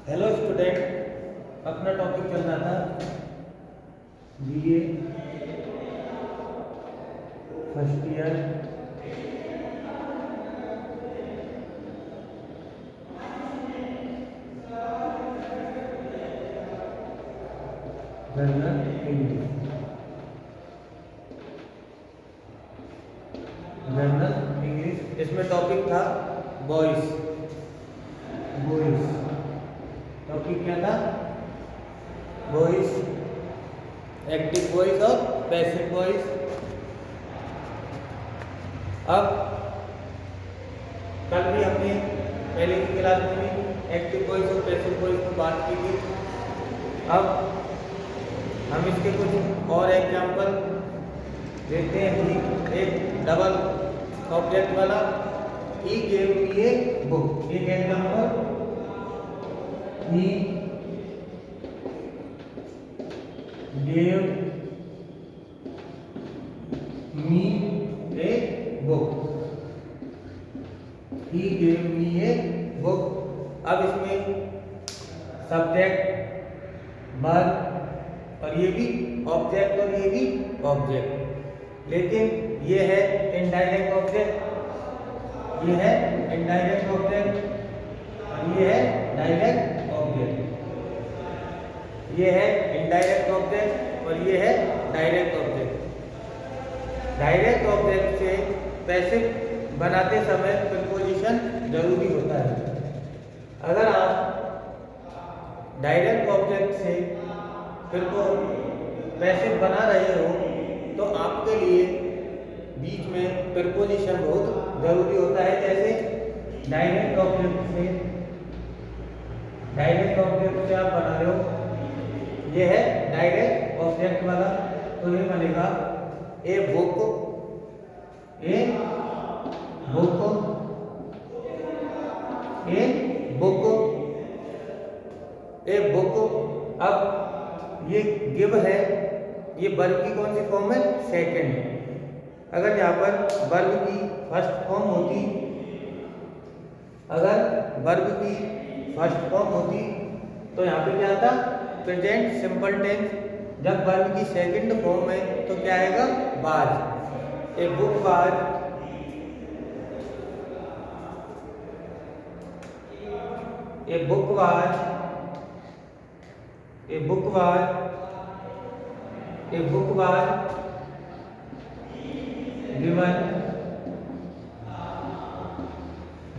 Hello student, अपना topic चल रहा था BA first year general English. इसमें टॉपिक था बॉयज। टॉपिक क्या था? बॉयज, एक्टिव बॉयज और पैसिव बॉयज। अब कल भी हमने पहले की क्लास में भी एक्टिव बॉयज और पैसिव बॉयज पर बात की थी। अब हम इसके कुछ और एग्जाम्पल देखते हैं कि एक डबल ऑब्जेक्ट वाला he gave me a book. एक example, he gave me a book. He gave me a book. अब इसमें सब्जेक्ट वर्ब और ये भी ऑब्जेक्ट और ये भी ऑब्जेक्ट, लेकिन ये है इनडायरेक्ट ऑब्जेक्ट, ये है इनडायरेक्ट ऑब्जेक्ट और ये है डायरेक्ट ऑब्जेक्ट। ये है इनडायरेक्ट ऑब्जेक्ट और ये है डायरेक्ट ऑब्जेक्ट। डायरेक्ट ऑब्जेक्ट से पैसिव बनाते समय प्रीपोजिशन जरूरी होता है। अगर आप डायरेक्ट ऑब्जेक्ट से फिर को पैसिव बना रहे हो तो आपके लिए बीच में प्रीपोजिशन बहुत जरूरी होता है। जैसे डायरेक्ट ऑब्जेक्ट से आप बना रहे हो, ये है डायरेक्ट ऑब्जेक्ट वाला, तो ये बनेगा ए book, a book, a book, a book. अब ये गिव है, ये वर्ब की कौन सी फॉर्म है? सेकंड। अगर यहाँ पर वर्ब की फर्स्ट फॉर्म होती, तो यहाँ पे क्या आता? Present simple tense. जब वर्ब की सेकंड फॉर्म है तो क्या आएगा? Was. A book was, a book was, a book was, a book was given.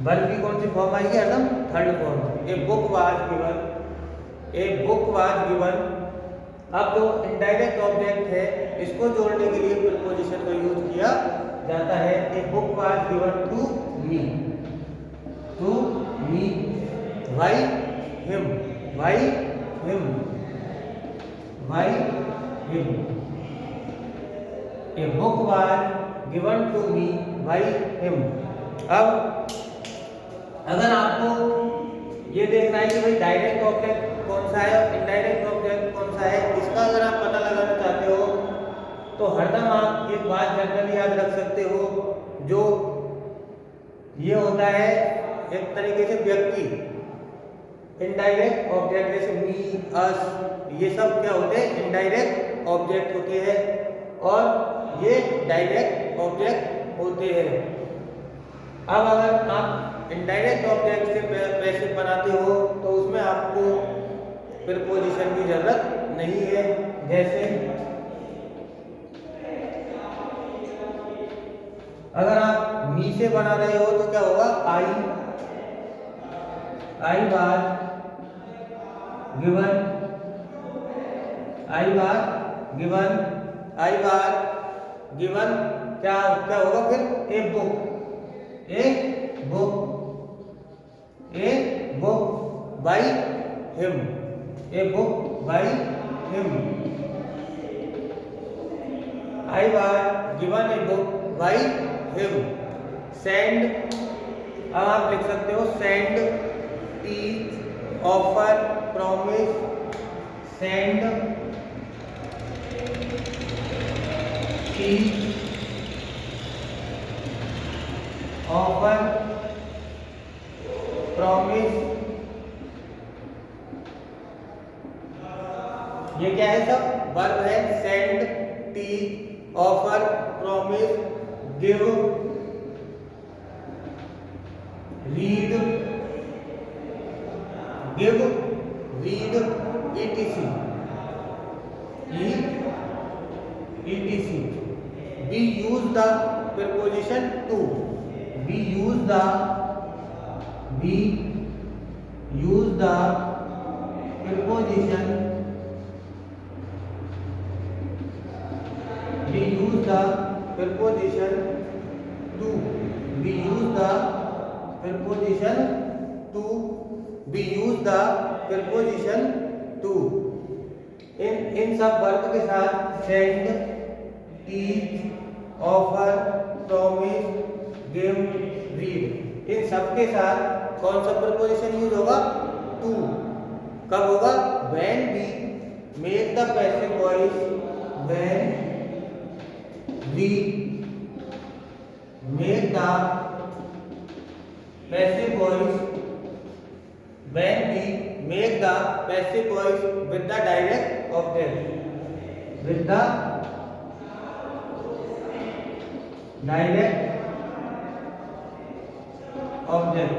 Verb की कौन सी फॉर्म आएगी? एकदम third form. A book was given, a book was given. अब जो इनडायरेक्ट ऑब्जेक्ट है इसको जोड़ने के लिए प्रीपोजिशन का यूज किया जाता है। A book was given to me, to me, why him, why him, why him. A book was given to me why him. अब अगर आपको ये देखना है कि भाई डायरेक्ट ऑब्जेक्ट कौन सा है और इनडायरेक्ट ऑब्जेक्ट कौन सा है, इसका अगर आप पता लगाना चाहते हो तो हरदम आप एक बात जनरली याद रख सकते हो, जो ये होता है एक तरीके से व्यक्ति। इनडायरेक्ट ऑब्जेक्ट जैसे मी, अस, ये सब क्या होते हैं? इनडायरेक्ट ऑब्जेक्ट होते हैं और ये डायरेक्ट ऑब्जेक्ट होते हैं। अब अगर आप इनडायरेक्ट ऑब्जेक्ट से पैसिव बनाते हो तो उसमें आपको प्रीपोजिशन की जरूरत नहीं है। जैसे अगर आप मी से बना रहे हो तो क्या होगा? I, I was given, I was given, I was given. क्या क्या होगा फिर? A book, a book, a book by him, a book by him. I was given a book by him. Send, अब आप लिख सकते हो send, teach, offer, promise, send, teach, offer, promise, ये क्या है सब? वर्ब है। Send, teach, offer, promise, give, read, give, read, etc. etc. We use the preposition to. We use the preposition. We use the preposition to. We use the preposition to. We use the preposition to. इन सब verb के साथ send, teach, offer, promise, give, read, इन सब के साथ कौन सा प्रपोजिशन यूज होगा? टू। कब होगा? When we make the passive voice, when we make the passive voice, when we make the passive voice with the direct object, with the direct object,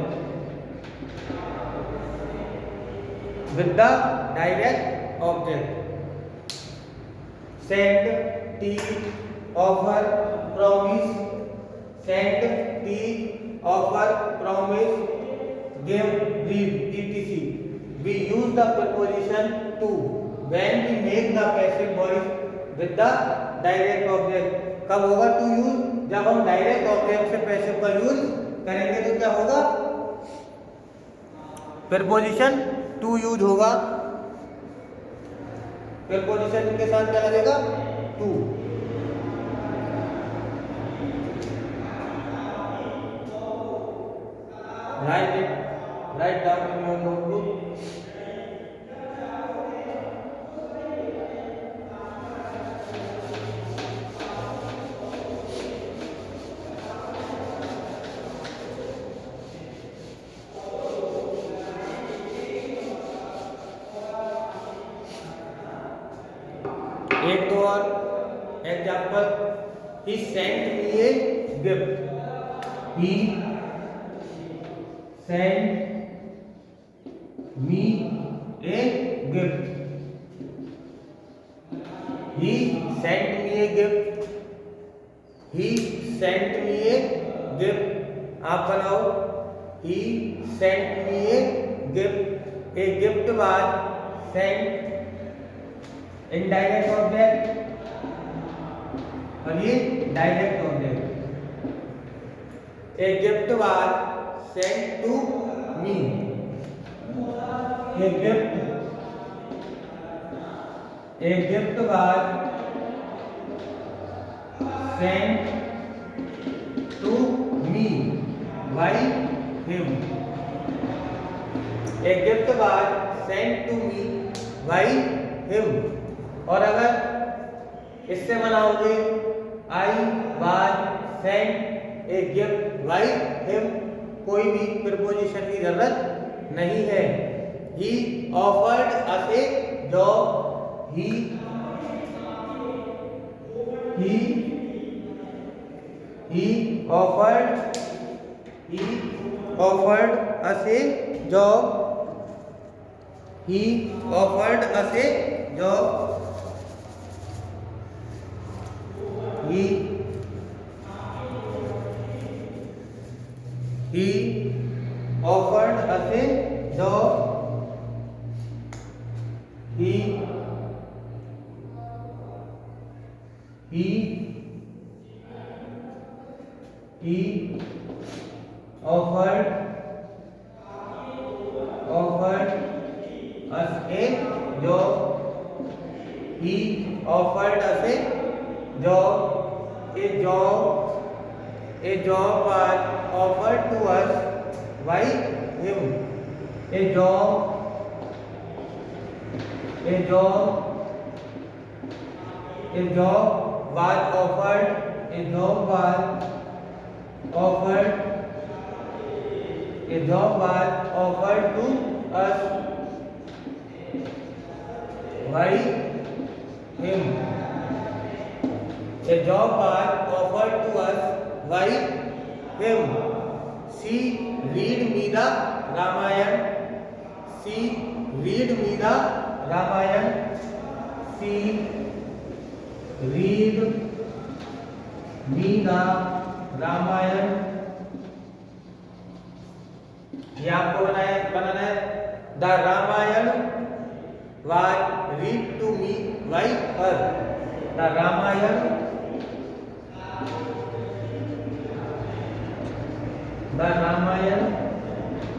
with the direct object. Send, teach, offer, promise. Send, teach, offer, promise, give, read, etc. We use the preposition to when we make the passive voice with the direct object. कब होगा to use? जब हम direct object से passive का use करेंगे तो क्या होगा? प्रीपोजिशन टू यूज होगा। प्रीपोजिशन के साथ क्या लगेगा? To. Write down in your notebook. एक दो और example. He sent me a gift. He sent me a gift. He sent me a gift. He sent me a gift. आप बनाओ। He sent me a gift. A gift was sent indirect object और ये direct object. A gift was sent to me. A gift was sent to me by him. A gift was sent to me by him. और अगर इससे बनाओगे I was sent a gift by him, कोई भी preposition की जरूरत नहीं है। He offered us a job. He offered us a job. He offered us a job. He offered us a job. He offered us a job. He offered us a job. A job was offered to us by him. A job was offered to us by him. A job was offered to us by him. She read me the Ramayan. She read me the Ramayan. She read me the Ramayan. ये आपको बनाना है. The Ramayan was read to me by her. The Ramayan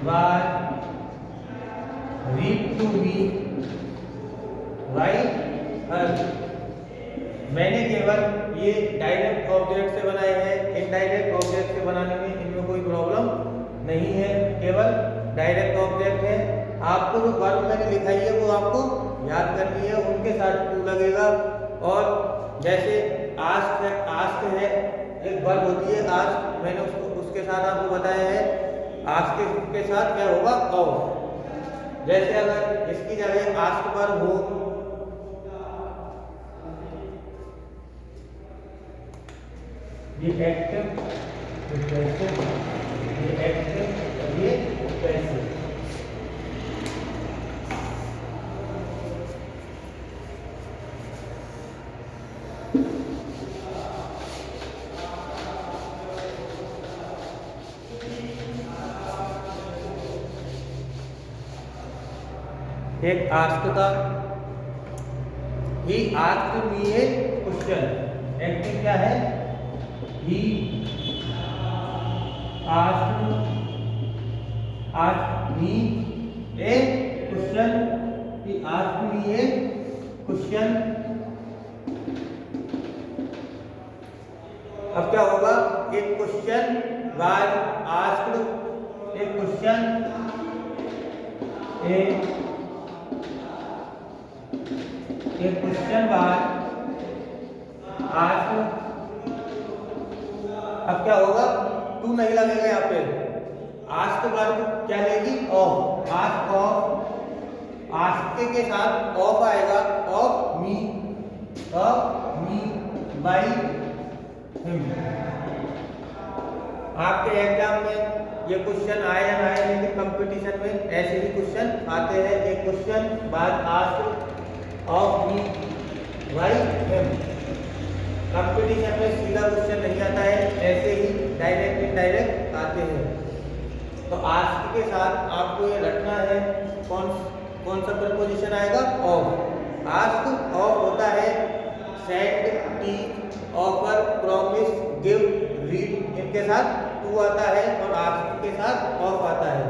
was read to me by her. मैंने केवल ये direct object से बनाए हैं. Indirect object से बनाने में इनमें कोई प्रॉब्लम नहीं है, केवल डायरेक्ट ऑब्जेक्ट है. आपको जो वर्ब मैंने लिखाई है वो आपको याद करनी है, उनके साथ टू लगेगा. और जैसे आस्क है, एक वर्ब होती है आस्क, मैंने उसके साथ आपको बताया है. आस्क के साथ क्या होगा? ऑफ. जैसे अगर इसकी जगह आस्क वर्ब हो, ये एक्टिव, ये एक्टिव, ये पैसिव. एक आस्क था, he asked me A question. Active क्या है? He asked me A question. He asked me A question. अब क्या होगा? एक क्वेश्चन वाज आस्क्ड, एक क्वेश्चन, एक क्वेश्चन वाज आस्क्ड. अब क्या होगा? टू नहीं लगेगा यहाँ पे. आस्क वर्ब क्या लेगी? ऑफ. Ask of. आस्क के साथ ऑफ आएगा. Of me by him. आपके एग्जाम में ये क्वेश्चन आए या ना आए, लेकिन कंपटीशन में ऐसे ही क्वेश्चन आते हैं. एक क्वेश्चन बाद ask of me by him. Competition में सीधा क्वेश्चन नहीं आता है, ऐसे ही डायरेक्ट इनडायरेक्ट आते हैं. तो आस्क के साथ आपको ये रखना है. कौन सा प्रपोजिशन आएगा? ऑफ. आस्क ऑफ होता है send, teach, offer, promise, give, read. इनके साथ टू आता है और आस्क के साथ ऑफ आता है.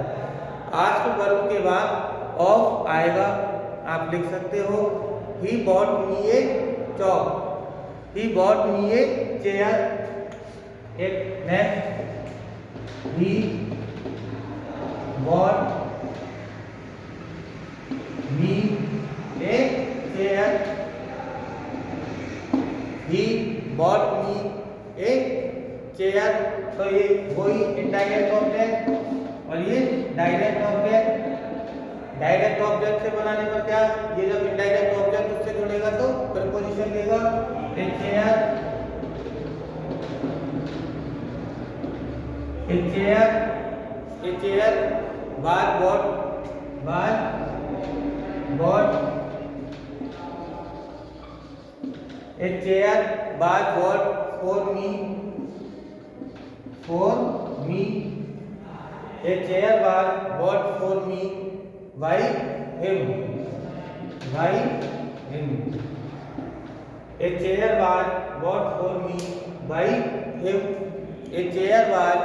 आस्क वर्ब के बाद ऑफ आएगा. आप लिख सकते हो he bought me A chalk. He bought me a chair. एक next, he bought me a chair. He bought me a chair. तो ये वही इनडायरेक्ट ऑब्जेक्ट और ये डायरेक्ट ऑब्जेक्ट. डायरेक्ट ऑब्जेक्ट से बनाने पर क्या, ये जब इनडायरेक्ट ऑब्जेक्ट उससे जुड़ेगा तो प्रपोजिशन लेगा. A chair was bought. A chair was bought for me. A chair was bought for me by him. A chair was bought for me by him. A chair was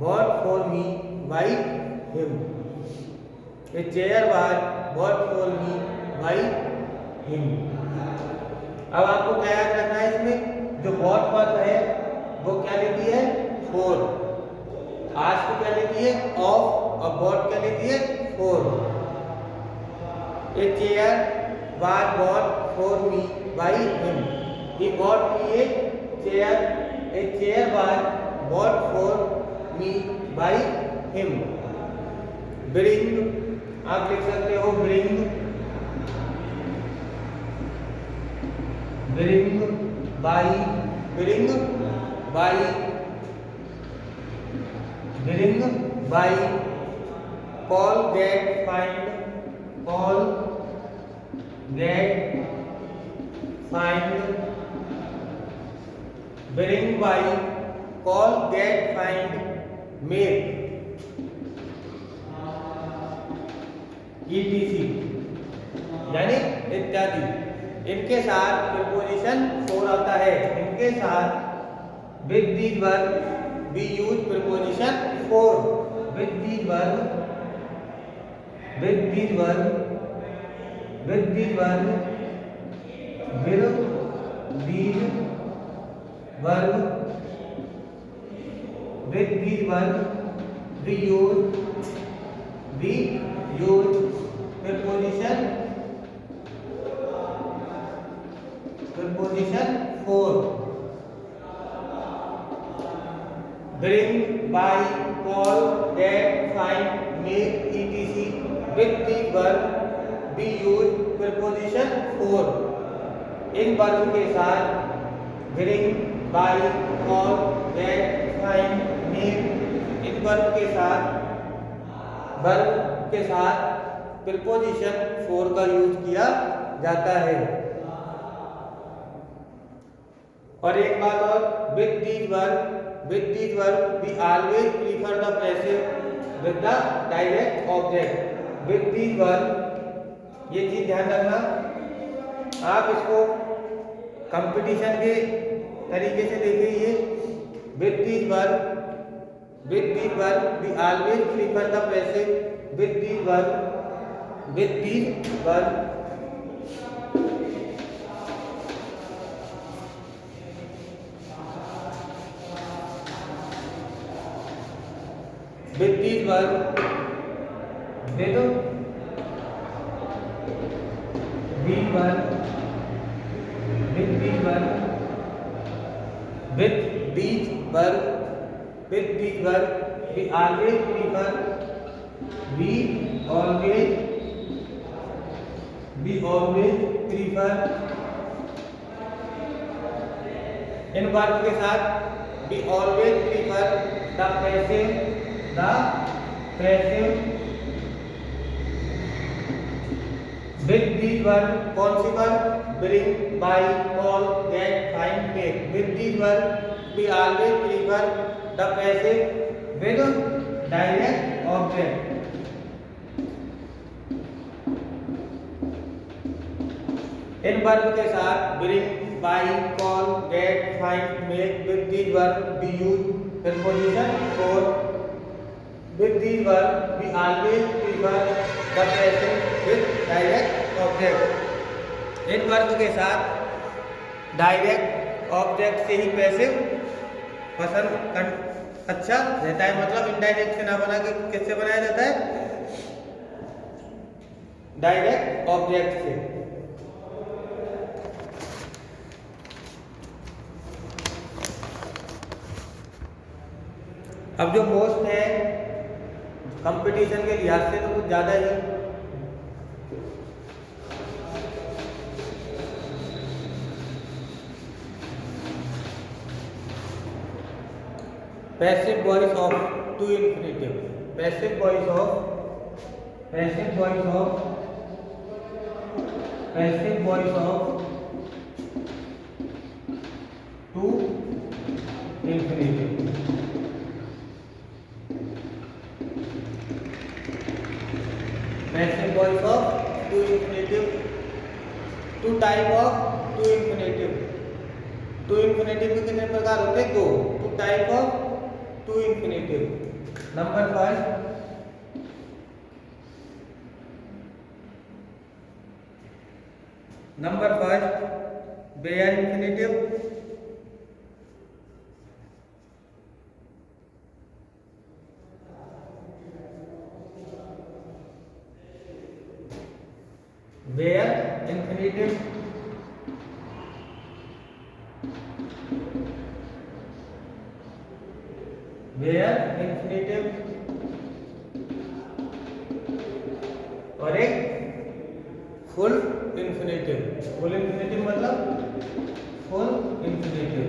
bought for me by him. A chair was bought for me by him. अब आपको क्या याद रखना है इसमें? जो bought verb है वो क्या लेती है? for. ask क्या लेती है? of. और bought क्या लेती है? for. A chair was bought for me by him. He bought me a chair. A chair was bought for me by him. Bring, आप लिख सकते हो bring. bring by, bring by, bring by, call, get, find, call, get, find, bring by, call, get, find, make, etc, यानी इत्यादि। इनके साथ preposition four आता है। इनके साथ with these verb we use preposition for. With these verb, with these verb, with these verb, with these verb, with these verb we use preposition four। bring, by, call, get, find, make, etc, with the verb we use preposition four। In verb के साथ bring, by, call, get, find, make, in verb के साथ preposition four का use किया जाता है। और एक बात और, with these verb we always prefer the passive with the direct object. With these verb, ये चीज ध्यान रखना, आप इसको कंपटीशन के तरीके से देखिए। With these verb we always prefer the passive with these verb, with these verb, with these verb, with these verb, with these verb, with these verb, with these verb, we always prefer, we always prefer, in verb के साथ we always prefer the passive with these verb। कौन सी verb? bring, by, call, get, find, make। with these verb we always prefer the passive with direct object। In verb के साथ bring, by, call, get, find, make, with these verb we use preposition four। with these verb we always prefer the passive with direct object। In verb के साथ direct object से ही passive पसंद अच्छा रहता है। मतलब इनडायरेक्ट से ना बना के किससे बनाया जाता है? डायरेक्ट ऑब्जेक्ट से। अब जो मोस्ट है कंपटीशन के लिहाज से तो कुछ ज़्यादा ही passive voice of to infinitive, passive voice of to infinitive. Passive voice of to infinitive, two type of to infinitive. To infinitive के कितने प्रकार होते हैं? दो। Two type of to infinitive. Number first bare infinitive, bare infinitive, bare infinitive और एक full infinitive. Full infinitive मतलब full infinitive.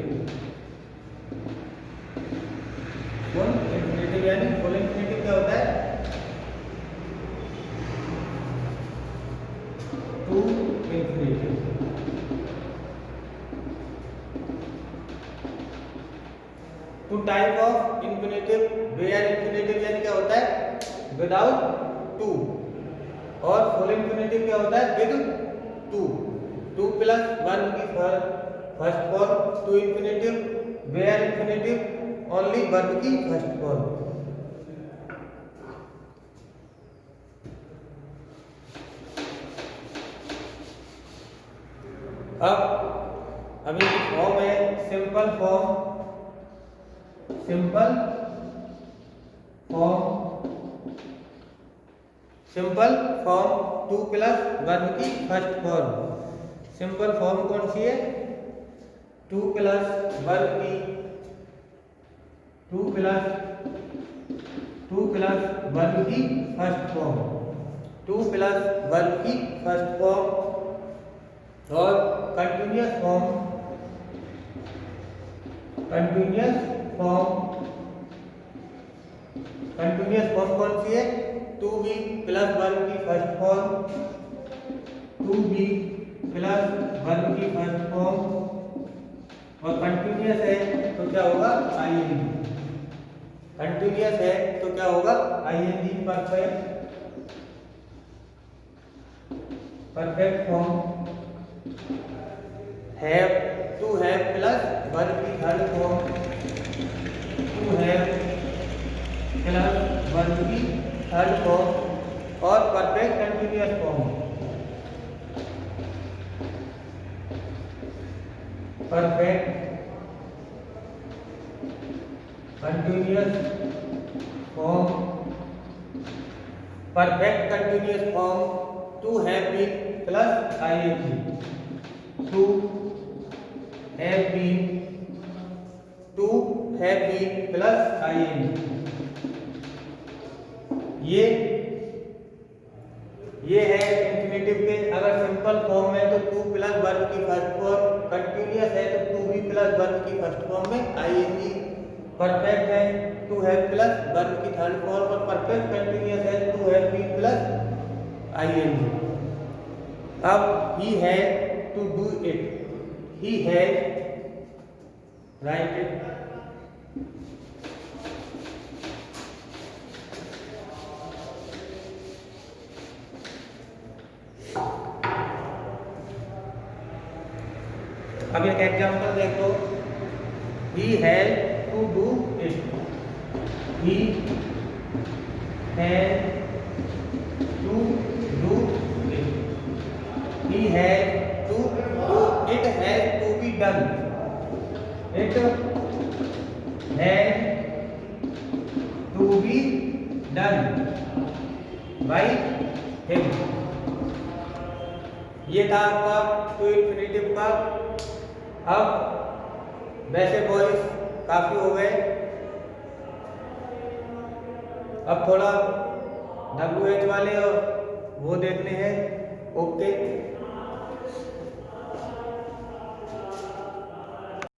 Full infinitive यानी फुल इन्फिनेटिव क्या होता है? To infinitive. Two type of infinitive, bare infinitive यानी क्या होता है? Without to. और फुल इन्फिनेटिव क्या होता है? With to. To plus one की first form to infinitive. Bare infinitive only one की फर्स्ट फॉर्म। अब अभी फॉर्म है simple form. Simple form, simple form to plus one की फर्स्ट फॉर्म। सिंपल फॉर्म कौन सी है? टू प्लस वन की टू प्लस वन की first form. To plus one की फर्स्ट फॉर्म। और continuous form, continuous form, continuous form कौन सी है? टू बी प्लस वन की first form. To be plus one की फर्स्ट फॉर्म। और कंटिन्यूअस है तो क्या होगा? आईएनजी। कंटिन्यूअस है तो क्या होगा? ING. Perfect, perfect form. Have, to have plus one की third form. To have plus one की थर्ड फॉर्म। और perfect continuous form. Perfect continuous form. Perfect continuous form to have been plus ING. To have been, to have been plus ING. ये है infinitive के। अगर simple form है तो to plus one की first form. Continuous है तो to be plus one की फर्स्ट फॉर्म में आईएनजी। परफेक्ट है टू हैव प्लस वन की थर्ड फॉर्म। और परफेक्ट कंटिन्यूअस है to have been plus I N G. अब ही है टू डू इट। ही है, राइट इट। अब एक एग्जाम्पल देखो। He has to do it. He has to do it. He has to do it. Has to be done. It has to be done by him. ये था आपका to infinitive का। अब वैसे boys काफी हो गए। अब थोड़ा WH वाले और वो देखने हैं। ओके।